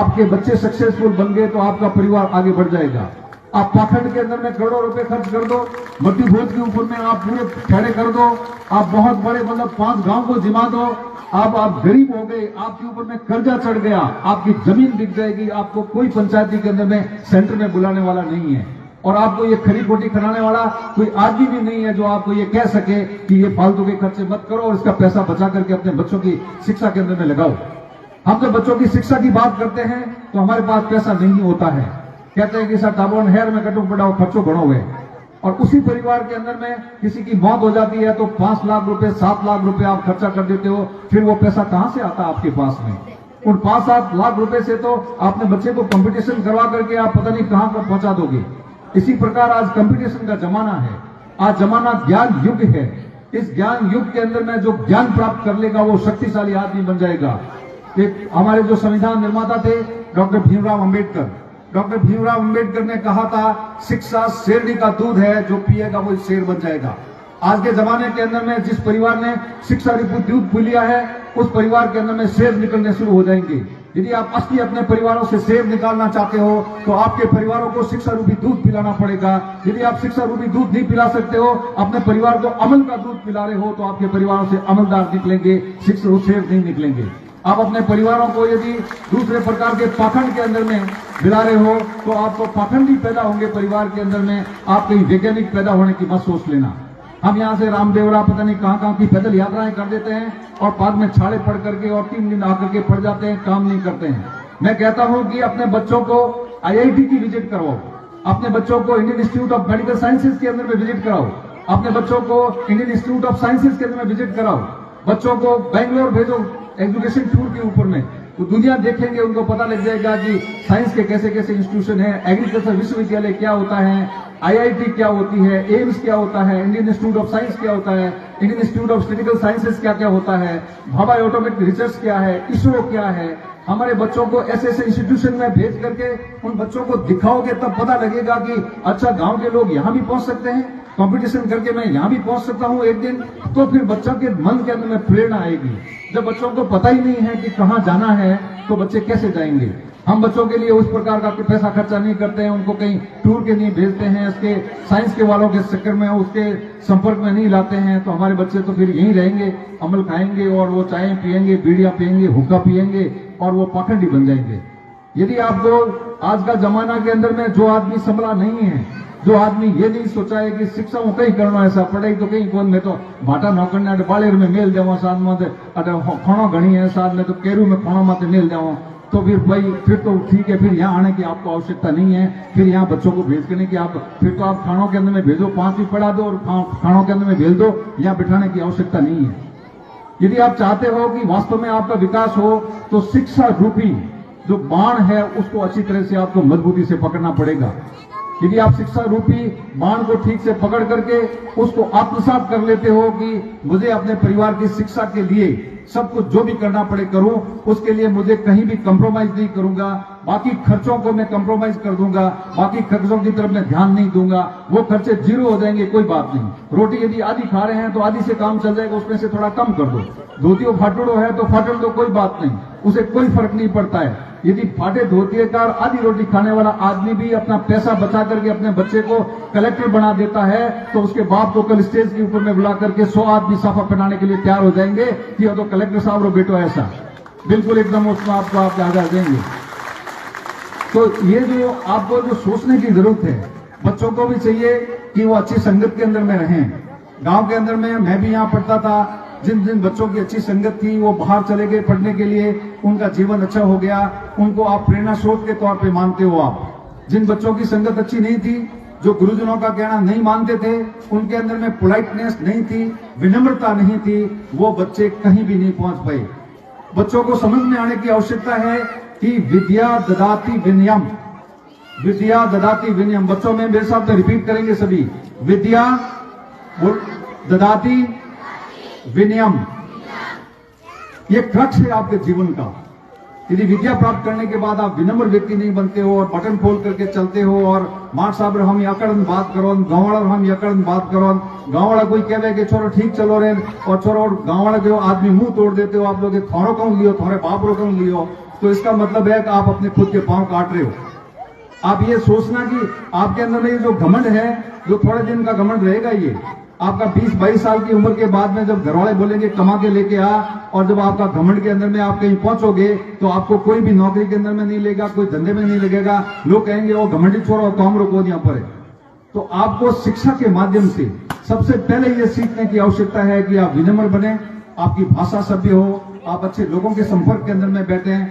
आपके बच्चे सक्सेसफुल बन गए तो आपका परिवार आगे बढ़ जाएगा। आप पाखंड के अंदर में करोड़ों रुपए खर्च कर दो, मट्टी भोज के ऊपर में आप पूरे खड़े कर दो, आप बहुत बड़े मतलब 5 गांव को जिमा दो, आप गरीब हो गए, आपके ऊपर में कर्जा चढ़ गया, आपकी जमीन बिक जाएगी, आपको कोई पंचायती के अंदर में सेंटर में बुलाने वाला नहीं है और आपको ये खरी खोटी कराने वाला कोई आदमी भी नहीं है जो आपको ये कह सके कि ये फालतू के खर्चे मत करो और इसका पैसा बचा करके अपने बच्चों की शिक्षा के अंदर में लगाओ। हम जब बच्चों की शिक्षा की बात करते हैं तो हमारे पास पैसा नहीं होता है, कहते हैं कि सर टाबोन हेयर में कटू पड़ाओ खर्चो बढ़ो हुए, और उसी परिवार के अंदर में किसी की मौत हो जाती है तो 5 लाख रुपए 7 लाख रुपए आप खर्चा कर देते हो, फिर वो पैसा कहां से आता आपके पास में? उन 5-7 लाख रुपए से तो आपने बच्चे को कंपटीशन करवा करके आप पता नहीं कहां पर पहुंचा दोगे। इसी प्रकार आज कंपटीशन का जमाना है, आज जमाना ज्ञान युग है। इस ज्ञान युग के अंदर में जो ज्ञान प्राप्त कर लेगा वो शक्तिशाली आदमी बन जाएगा। एक हमारे जो संविधान निर्माता थे डॉक्टर भीमराव अंबेडकर ने कहा था शिक्षा शेरनी का दूध है, जो पिएगा वो शेर बन जाएगा। आज के जमाने के अंदर में जिस परिवार ने शिक्षा रूपी दूध पी लिया है उस परिवार के अंदर में शेर निकलने शुरू हो जाएंगे। यदि आप असली अपने परिवारों से शेर निकालना चाहते हो तो आपके परिवारों को शिक्षा रूपी दूध पिलाना पड़ेगा। यदि आप शिक्षा रूपी दूध नहीं पिला सकते हो, अपने परिवार को अमल का दूध पिला रहे हो, तो आपके परिवारों से अमलदार निकलेंगे, शिक्षा शेर नहीं निकलेंगे। आप अपने परिवारों को यदि दूसरे प्रकार के पाखंड के अंदर में मिला रहे हो तो आपको पाखंडी पैदा होंगे परिवार के अंदर में, आप कहीं वैज्ञानिक पैदा होने की मत सोच लेना। हम यहाँ से रामदेवरा पता नहीं कहां की पैदल यात्राएं कर देते हैं और बाद में छाड़े पड़ करके और 3 दिन आकर के पड़ जाते हैं, काम नहीं करते हैं। मैं कहता हूं कि अपने बच्चों को IIT की विजिट करवाओ, अपने बच्चों को Indian institute of medical sciences के अंदर में विजिट कराओ, अपने बच्चों को इंडियन इंस्टीट्यूट ऑफ साइंसेज के अंदर में विजिट कराओ, बच्चों को बेंगलोर भेजो एजुकेशन टूर के ऊपर में, तो दुनिया देखेंगे, उनको पता लग जाएगा कि साइंस के कैसे कैसे इंस्टीट्यूशन है, एग्रीकल्चर विश्वविद्यालय क्या होता है, IIT क्या होती है, एम्स क्या होता है, इंडियन इंस्टीट्यूट ऑफ साइंस क्या होता है, Indian institute of statistical sciences क्या क्या होता है, भाभा ऑटोमेटिक रिसर्च क्या है, इसरो क्या है। हमारे बच्चों को ऐसे ऐसे इंस्टीट्यूशन में भेज करके उन बच्चों को दिखाओगे तब पता लगेगा कि अच्छा गांव के लोग यहां भी पहुंच सकते हैं, कंपटीशन करके मैं यहां भी पहुंच सकता हूं एक दिन, तो फिर बच्चों के मन के अंदर में प्रेरणा आएगी। जब बच्चों को पता ही नहीं है कि कहां जाना है तो बच्चे कैसे जाएंगे? हम बच्चों के लिए उस प्रकार का पैसा खर्चा नहीं करते हैं, उनको कहीं टूर के नहीं भेजते हैं, इसके साइंस के वालों के चक्कर में उसके संपर्क में नहीं लाते हैं, तो हमारे बच्चे तो फिर यहीं रहेंगे, अमल खाएंगे और वो चाय पियेंगे, बीड़ियां पियेंगे, हुक्का पियेंगे और वो पाखंडी बन जाएंगे। यदि आपको आज का जमाना के अंदर में जो आदमी संभला नहीं है, जो आदमी ये नहीं सोचा है कि शिक्षा में कहीं करना ऐसा पढ़ाई तो कहीं कौन, मैं तो भाटा नौकरने बाड़ेर में मेल देवा साथ में खणो घनी है, साथ में तो केरू में खणो माते मेल देवा, तो फिर भाई फिर तो ठीक है, फिर यहाँ आने की आपको आवश्यकता नहीं है, फिर यहाँ बच्चों को भेज करने की आप फिर तो आप खानों के अंदर में भेजो, 5वीं पढ़ा दो और खानों के अंदर में भेज दो, यहाँ बिठाने की आवश्यकता नहीं है। यदि आप चाहते हो कि वास्तव में आपका विकास हो तो शिक्षा रूपी जो बाण है उसको अच्छी तरह से आपको मजबूती से पकड़ना पड़ेगा। यदि आप शिक्षा रूपी बाण को ठीक से पकड़ करके उसको आत्मसात कर लेते हो कि मुझे अपने परिवार की शिक्षा के लिए सब कुछ जो भी करना पड़े करूं, उसके लिए मुझे कहीं भी कंप्रोमाइज नहीं करूंगा, बाकी खर्चों को मैं कंप्रोमाइज कर दूंगा, बाकी खर्चों की तरफ मैं ध्यान नहीं दूंगा, वो खर्चे 0 हो जाएंगे, कोई बात नहीं। रोटी यदि आधी खा रहे हैं तो आधी से काम चल जाएगा, उसमें से थोड़ा कम कर दो। धोतियों फाटड़ो है तो फाटड़ दो, कोई बात नहीं, उसे कोई फर्क नहीं पड़ता है। यदि फाटे धोती का आधी रोटी खाने वाला आदमी भी अपना पैसा बचा करके अपने बच्चे को कलेक्टर बना देता है तो उसके बाप को कल स्टेज के ऊपर में बुला करके 100 आदमी साफा पहनाने के लिए तैयार हो जाएंगे कि तो कलेक्टर साहब रो बेटो ऐसा, बिल्कुल एकदम उसमें आपको आप आजाद देंगे। तो ये जो आपको जो सोचने की जरूरत है, बच्चों को भी चाहिए कि वो अच्छी संगत के अंदर में रहें। गांव के अंदर में मैं भी यहाँ पढ़ता था, जिन जिन बच्चों की अच्छी संगत थी वो बाहर चले गए पढ़ने के लिए, उनका जीवन अच्छा हो गया, उनको आप प्रेरणा स्रोत के तौर पे मानते हो। आप जिन बच्चों की संगत अच्छी नहीं थी, जो गुरुजनों का कहना नहीं मानते थे, उनके अंदर में पोलाइटनेस नहीं थी, विनम्रता नहीं थी, वो बच्चे कहीं भी नहीं पहुंच पाए। बच्चों को समझ में आने की आवश्यकता है कि विद्या ददाति विनयम, विद्या ददाति विनयम। बच्चों में मेरे साथ रिपीट करेंगे सभी, विद्या ददाति विनयम, ये क्रक्स है आपके जीवन का। यदि विद्या प्राप्त करने के बाद आप विनम्र व्यक्ति नहीं बनते हो और बटन खोल करके चलते हो और मार साहब हम यकड़न बात करो, गाँव वाला हम यकड़न बात करो, गाँव वाला कोई कहे कि छोरो ठीक चलो रे और छोरो गाँव वाला जो आदमी मुंह तोड़ देते हो आप लोग, थोड़ो कौन लियो, थोड़े बाप रो कौन लियो, तो इसका मतलब है कि आप अपने खुद के पांव काट रहे हो। आप ये सोचना कि आपके अंदर में ये जो घमंड है, जो थोड़े दिन का घमंड रहेगा, ये आपका 20-22 साल की उम्र के बाद में जब घरवाले बोलेंगे कमा के लेके आ, और जब आपका घमंड के अंदर में आप कहीं पहुंचोगे तो आपको कोई भी नौकरी के अंदर में नहीं लेगा, कोई धंधे में नहीं लगेगा। लोग कहेंगे वो घमंडी छोरा और काम रोको यहाँ पर है। तो आपको शिक्षा के माध्यम से सबसे पहले ये सीखने की आवश्यकता है कि आप विनम्र बने, आपकी भाषा सभ्य हो, आप अच्छे लोगों के संपर्क के अंदर में बैठे हैं।